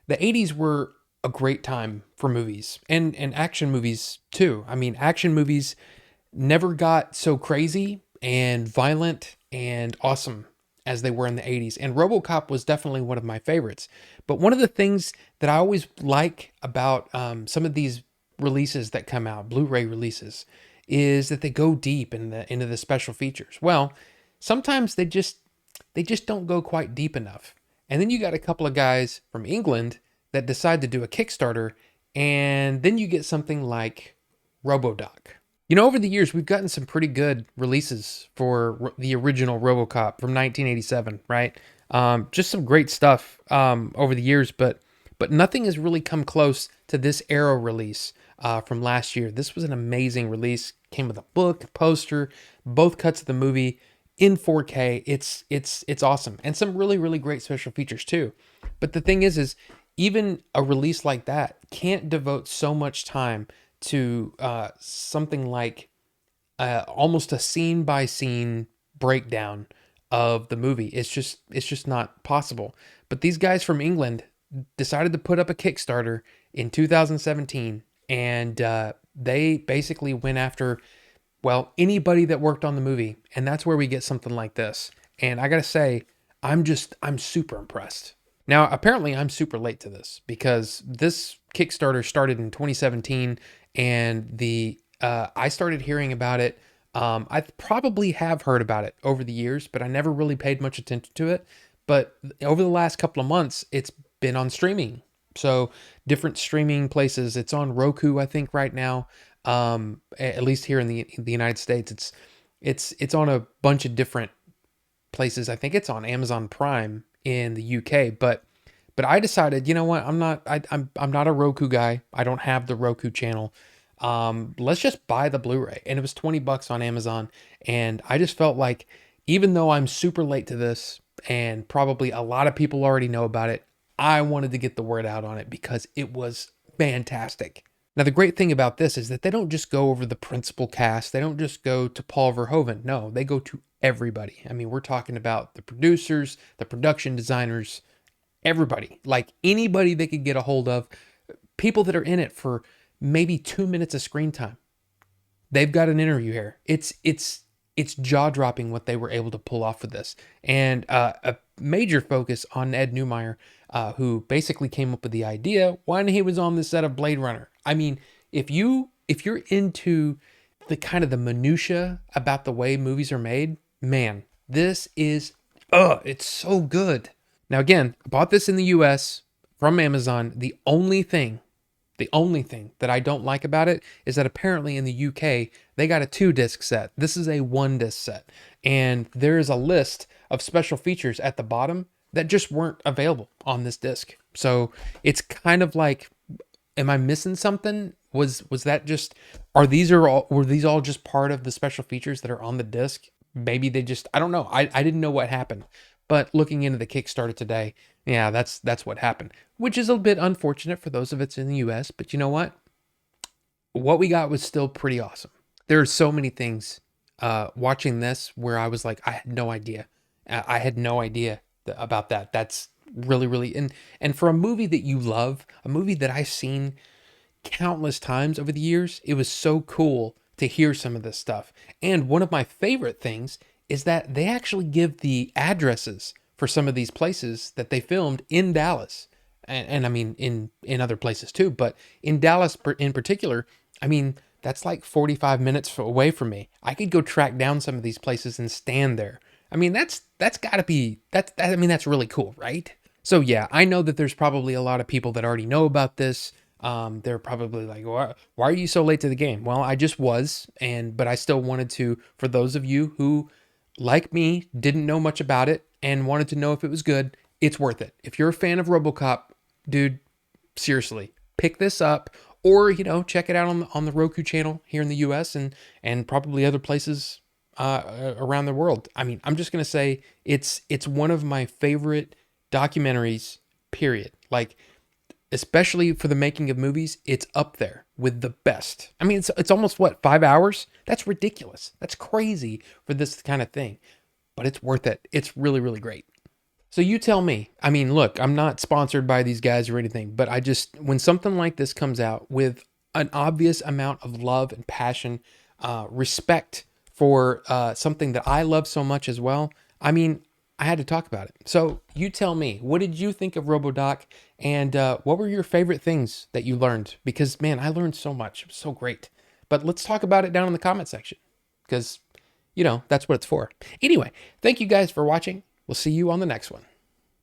The 80s were a great time for movies and action movies too. I mean, action movies never got so crazy and violent and awesome as they were in the 80s. And RoboCop was definitely one of my favorites. But one of the things that I always like about some of these releases that come out, Blu-ray releases, is that they go deep into the special features. Well, sometimes they just don't go quite deep enough. And then you got a couple of guys from England that decide to do a Kickstarter, and then you get something like RoboDoc. Over the years, we've gotten some pretty good releases for the original RoboCop from 1987, right? Just some great stuff over the years, but nothing has really come close to this Arrow release from last year. This was an amazing release. Came with a book, poster, both cuts of the movie in 4K. It's awesome, and some really great special features too. But the thing is even a release like that can't devote so much time to something like almost a scene by scene breakdown of the movie. It's just not possible. But these guys from England decided to put up a Kickstarter in 2017, and they basically went after, well, anybody that worked on the movie, and that's where we get something like this. And I gotta say, I'm super impressed. Now, apparently, I'm super late to this because this Kickstarter started in 2017, and the I started hearing about it. I probably have heard about it over the years, but I never really paid much attention to it. But over the last couple of months, it's been on streaming. So different streaming places. It's on Roku, I think, right now. At least here in the United States, it's on a bunch of different places. I think it's on Amazon Prime in the UK, but I decided, you know what? I'm not a Roku guy. I don't have the Roku channel. Let's just buy the Blu-ray. And it was $20 on Amazon, and I just felt like even though I'm super late to this and probably a lot of people already know about it, I wanted to get the word out on it because it was fantastic. Now, the great thing about this is that they don't just go over the principal cast. They don't just go to Paul Verhoeven. No, they go to everybody. I mean, we're talking about the producers, the production designers, everybody. Like anybody they could get a hold of, people that are in it for maybe 2 minutes of screen time. They've got an interview here. It's jaw dropping what they were able to pull off with this, and a major focus on Ed Newmeyer, who basically came up with the idea when he was on the set of Blade Runner. I mean, if you're into the kind of the minutia about the way movies are made, man, this is it's so good. Now again, I bought this in the US from Amazon. The only thing that I don't like about it is that apparently in the UK, they got a 2 disc set. This is a 1 disc set. And there is a list of special features at the bottom that just weren't available on this disc. So it's kind of like, am I missing something? Was that just, were these all just part of the special features that are on the disc? Maybe they just, I don't know. I didn't know what happened. But looking into the Kickstarter today, yeah, that's what happened, which is a bit unfortunate for those of us in the US. But you know what? What we got was still pretty awesome. There are so many things watching this where I was like, I had no idea. I had no idea about that. That's really, and for a movie that you love, a movie that I've seen countless times over the years, it was so cool to hear some of this stuff. And one of my favorite things is that they actually give the addresses for some of these places that they filmed in Dallas. And I mean, in other places too, but in Dallas in particular, I mean, that's like 45 minutes away from me. I could go track down some of these places and stand there. I mean, that's got to be I mean, that's really cool, right? So yeah, I know that there's probably a lot of people that already know about this. They're probably like, why are you so late to the game? Well, I just was, but I still wanted to, for those of you who, like me, didn't know much about it and wanted to know if it was good, it's worth it. If you're a fan of RoboCop, dude, seriously, pick this up, or check it out on the Roku channel here in the U.S. and probably other places around the world. I mean, I'm just gonna say it's one of my favorite documentaries. Period. Like, especially for the making of movies, it's up there with the best. I mean, it's almost what, 5 hours? That's ridiculous. That's crazy for this kind of thing, but it's worth it. It's really great. So you tell me. I mean, look, I'm not sponsored by these guys or anything, but I just, when something like this comes out with an obvious amount of love and passion, respect for something that I love so much as well, I mean, I had to talk about it. So you tell me, what did you think of RoboDoc, and what were your favorite things that you learned? Because man, I learned so much. It was so great. But let's talk about it down in the comment section, because that's what it's for. Anyway, thank you guys for watching. We'll see you on the next one.